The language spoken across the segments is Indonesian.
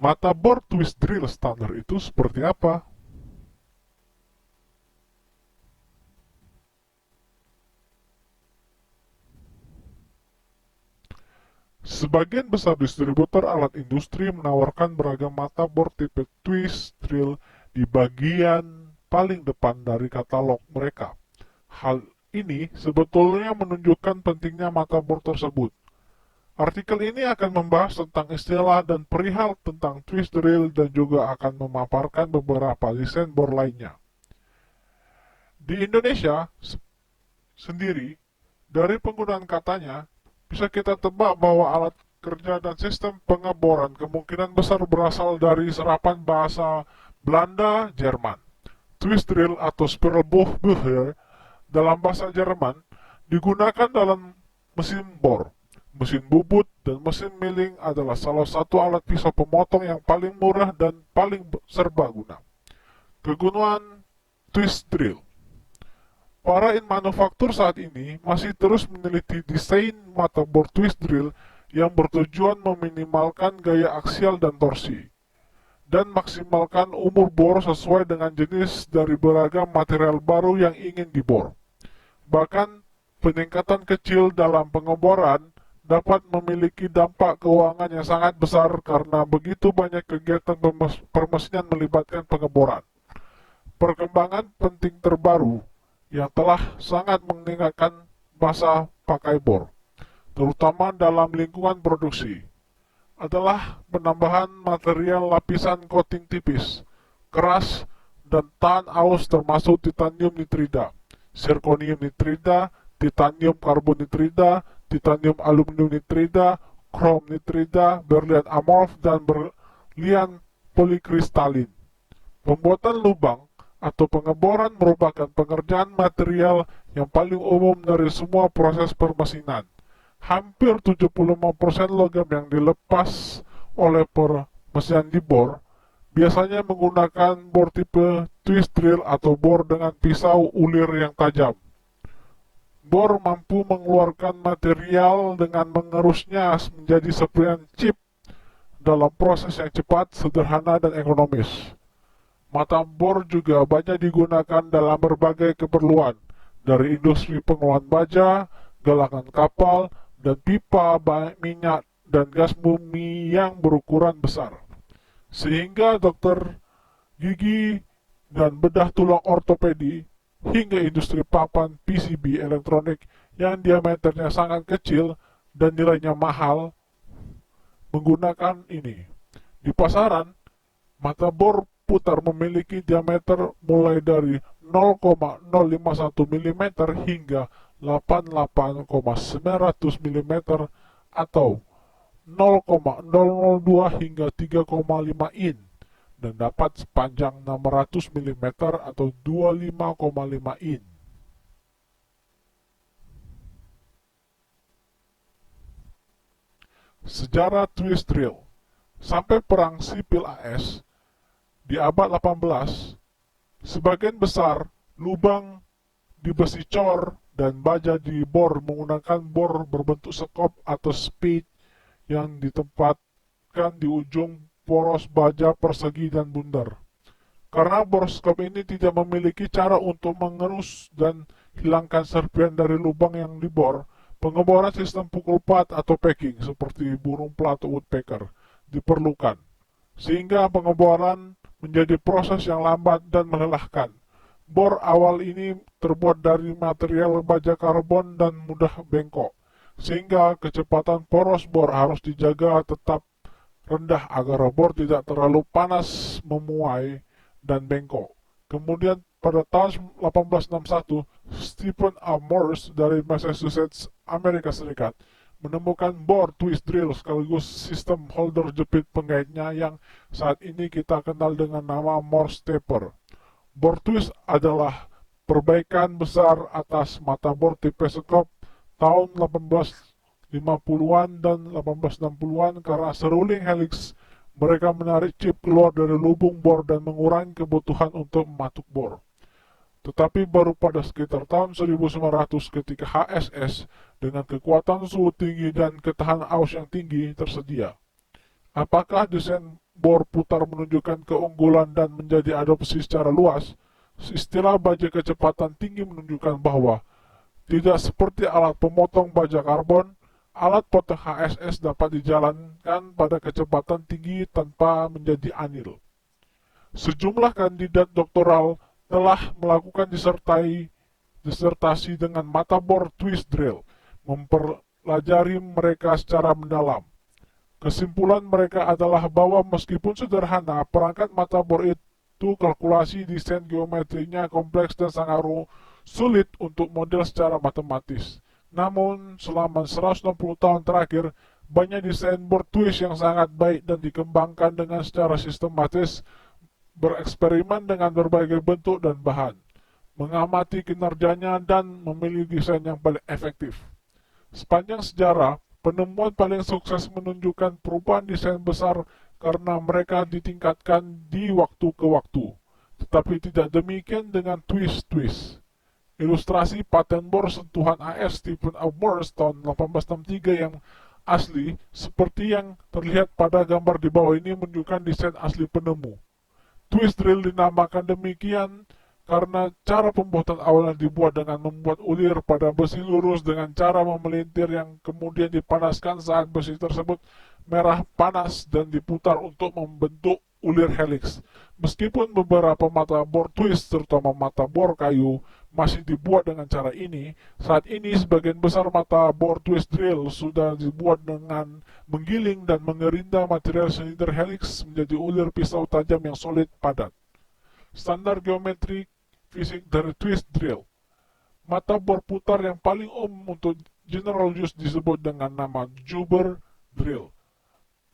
Mata bor twist drill standar itu seperti apa? Sebagian besar distributor alat industri menawarkan beragam mata bor tipe twist drill di bagian paling depan dari katalog mereka. Hal ini sebetulnya menunjukkan pentingnya mata bor tersebut. Artikel ini akan membahas tentang istilah dan perihal tentang twist drill dan juga akan memaparkan beberapa desain bor lainnya. Di Indonesia sendiri, dari penggunaan katanya, bisa kita tebak bahwa alat kerja dan sistem pengeboran kemungkinan besar berasal dari serapan bahasa Belanda Jerman. Twist drill atau Spiralbohrer dalam bahasa Jerman digunakan dalam mesin bor. Mesin bubut dan mesin milling adalah salah satu alat pisau pemotong yang paling murah dan paling serbaguna. Kegunaan twist drill. Para manufaktur saat ini masih terus meneliti desain mata bor twist drill yang bertujuan meminimalkan gaya aksial dan torsi, dan maksimalkan umur bor sesuai dengan jenis dari beragam material baru yang ingin dibor. Bahkan, peningkatan kecil dalam pengeboran dapat memiliki dampak keuangan yang sangat besar karena begitu banyak kegiatan permesinan melibatkan pengeboran. Perkembangan penting terbaru yang telah sangat meningkatkan masa pakai bor, terutama dalam lingkungan produksi, adalah penambahan material lapisan coating tipis, keras, dan tahan aus termasuk titanium nitrida, zirconium nitrida, titanium karbonitrida, titanium aluminium nitrida, krom nitrida, berlian amorf, dan berlian polikristalin. Pembuatan lubang atau pengeboran merupakan pengerjaan material yang paling umum dari semua proses permesinan. Hampir 75% logam yang dilepas oleh permesinan di bor biasanya menggunakan bor tipe twist drill atau bor dengan pisau ulir yang tajam. Bor mampu mengeluarkan material dengan mengerusnya menjadi serpihan chip dalam proses yang cepat, sederhana, dan ekonomis. Mata bor juga banyak digunakan dalam berbagai keperluan, dari industri pengolahan baja, galangan kapal, dan pipa minyak dan gas bumi yang berukuran besar. Sehingga dokter gigi dan bedah tulang ortopedi hingga industri papan PCB elektronik yang diameternya sangat kecil dan nilainya mahal menggunakan ini. Di pasaran, mata bor putar memiliki diameter mulai dari 0,051 mm hingga 88,900 mm atau 0,002 hingga 3,5 in dan dapat sepanjang 600 mm atau 25,5 in. Sejarah twist drill. Sampai perang sipil AS di abad 18, sebagian besar lubang di besi cor dan baja dibor menggunakan bor berbentuk sekop atau spade yang ditempatkan di ujung poros baja persegi dan bundar. Karena bor sekop ini tidak memiliki cara untuk mengerus dan hilangkan serpihan dari lubang yang dibor, pengeboran sistem pukul pat atau packing seperti burung plat atau woodpecker diperlukan, sehingga pengeboran menjadi proses yang lambat dan melelahkan. Bor awal ini terbuat dari material baja karbon dan mudah bengkok, sehingga kecepatan poros bor harus dijaga tetap rendah agar bor tidak terlalu panas, memuai, dan bengkok. Kemudian pada tahun 1861, Stephen A. Morse dari Massachusetts, Amerika Serikat, menemukan bor twist drill sekaligus sistem holder jepit pengaitnya yang saat ini kita kenal dengan nama Morse taper. Bor twist adalah perbaikan besar atas mata bor tipe sekop tahun 1850-an dan 1860-an karena seruling helix mereka menarik chip keluar dari lubung bor dan mengurangi kebutuhan untuk mematuk bor. Tetapi baru pada sekitar tahun 1900 ketika HSS dengan kekuatan suhu tinggi dan ketahanan aus yang tinggi tersedia. Apakah desain bor putar menunjukkan keunggulan dan menjadi adopsi secara luas, istilah baja kecepatan tinggi menunjukkan bahwa tidak seperti alat pemotong baja karbon, alat potong HSS dapat dijalankan pada kecepatan tinggi tanpa menjadi anil. Sejumlah kandidat doktoral telah melakukan disertasi dengan mata bor twist drill, mempelajari mereka secara mendalam. Kesimpulan mereka adalah bahwa meskipun sederhana, perangkat mata bor itu kalkulasi desain geometrinya kompleks dan sangat sulit untuk model secara matematis. Namun, selama 160 tahun terakhir, banyak desain board twist yang sangat baik dan dikembangkan dengan secara sistematis, bereksperimen dengan berbagai bentuk dan bahan, mengamati kinerjanya, dan memilih desain yang paling efektif. Sepanjang sejarah, penemuan paling sukses menunjukkan perubahan desain besar karena mereka ditingkatkan di waktu ke waktu. Tetapi tidak demikian dengan twist-twist. Ilustrasi paten bor sentuhan AS Stephen A. Morse tahun 1863 yang asli, seperti yang terlihat pada gambar di bawah ini, menunjukkan desain asli penemu. Twist drill dinamakan demikian karena cara pembuatan awalnya dibuat dengan membuat ulir pada besi lurus dengan cara memelintir yang kemudian dipanaskan saat besi tersebut merah panas dan diputar untuk membentuk ulir helix. Meskipun beberapa mata bor twist, terutama mata bor kayu, masih dibuat dengan cara ini, saat ini sebagian besar mata bor twist drill sudah dibuat dengan menggiling dan mengerinda material silinder helix menjadi ulir pisau tajam yang solid padat. Standar geometri fisik dari twist drill. Mata bor putar yang paling umum untuk general use disebut dengan nama Juber drill.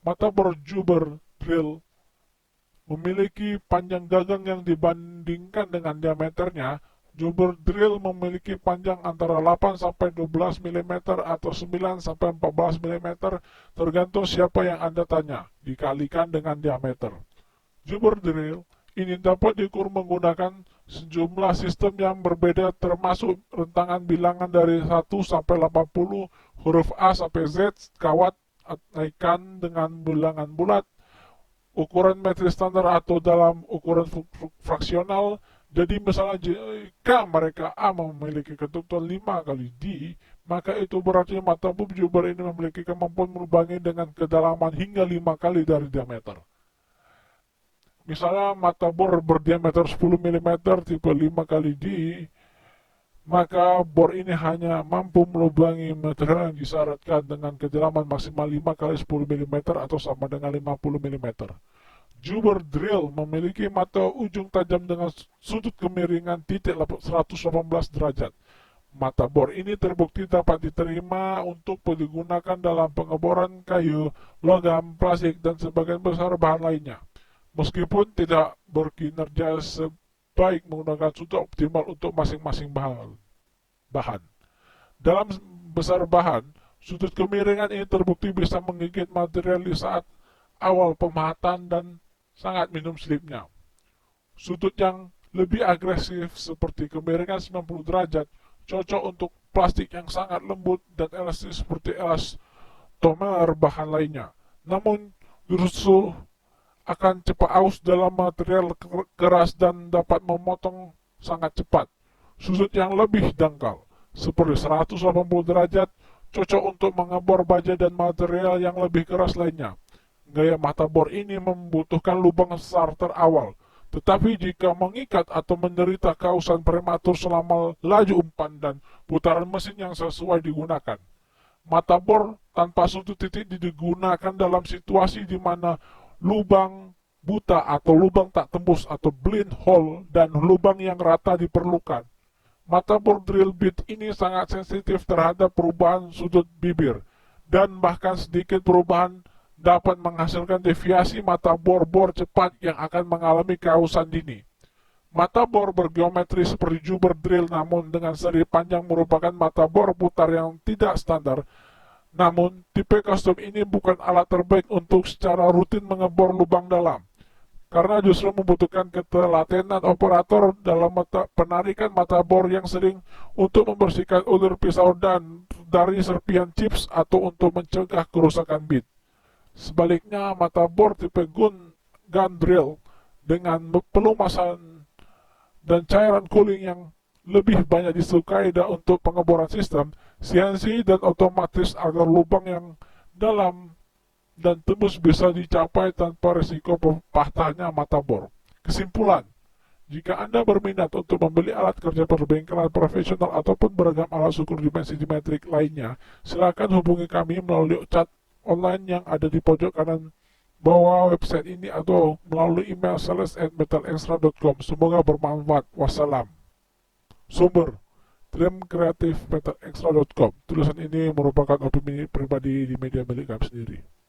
Mata bor Juber drill memiliki panjang gagang yang dibandingkan dengan diameternya. Juber drill memiliki panjang antara 8 sampai 12 mm atau 9 sampai 14 mm tergantung siapa yang Anda tanya, dikalikan dengan diameter. Juber drill ini dapat diukur menggunakan sejumlah sistem yang berbeda termasuk rentangan bilangan dari 1 sampai 80, huruf A sampai Z, kawat naikkan dengan bilangan bulat, ukuran metrik standar atau dalam ukuran fraksional. Jadi misalnya jika mereka A memiliki ketentuan 5 kali D, maka itu berarti mata bor Juber ini memiliki kemampuan melubangi dengan kedalaman hingga 5 kali dari diameter. Misalnya mata bor berdiameter 10 mm tipe 5 kali D, maka bor ini hanya mampu melubangi material yang disyaratkan dengan kedalaman maksimal 5 kali 10 mm atau sama dengan 50 mm. Juber drill memiliki mata ujung tajam dengan sudut kemiringan titik 118 derajat. Mata bor ini terbukti dapat diterima untuk digunakan dalam pengeboran kayu, logam, plastik, dan sebagian besar bahan lainnya. Meskipun tidak berkinerja sebaik menggunakan sudut optimal untuk masing-masing bahan. Dalam besar bahan, sudut kemiringan ini terbukti bisa menggigit material di saat awal pemahatan dan sangat minim slipnya. Sudut yang lebih agresif seperti kemiringan 90 derajat cocok untuk plastik yang sangat lembut dan elastis seperti elastomer bahan lainnya. Namun, justru akan cepat aus dalam material keras dan dapat memotong sangat cepat. Sudut yang lebih dangkal, seperti 180 derajat, cocok untuk mengebor baja dan material yang lebih keras lainnya. Gaya mata bor ini membutuhkan lubang starter awal, tetapi jika mengikat atau menderita keausan prematur selama laju umpan dan putaran mesin yang sesuai digunakan. Mata bor tanpa sudut titik digunakan dalam situasi di mana lubang buta atau lubang tak tembus atau blind hole dan lubang yang rata diperlukan. Mata bor drill bit ini sangat sensitif terhadap perubahan sudut bibir, dan bahkan sedikit perubahan dapat menghasilkan deviasi mata bor cepat yang akan mengalami keausan dini. Mata bor bergeometri seperti Juber drill namun dengan seri panjang merupakan mata bor putar yang tidak standar. Namun, tipe custom ini bukan alat terbaik untuk secara rutin mengebor lubang dalam, karena justru membutuhkan ketelatenan operator dalam penarikan mata bor yang sering untuk membersihkan ulir pisau dan dari serpihan chips atau untuk mencegah kerusakan bit. Sebaliknya, mata bor tipe gun gun drill dengan pelumasan dan cairan cooling yang lebih banyak disukai untuk pengeboran sistem CNC dan otomatis agar lubang yang dalam dan tembus bisa dicapai tanpa risiko patahnya mata bor. Kesimpulan, jika Anda berminat untuk membeli alat kerja perbengkelan profesional ataupun beragam alat ukur dimensi dimetrik lainnya, silakan hubungi kami melalui chat online yang ada di pojok kanan bawah website ini atau melalui email sales@metalextra.com. Semoga bermanfaat. Wassalam. Sumber dreamcreativemetalextra.com. Tulisan ini merupakan opini pribadi di media milik kami sendiri.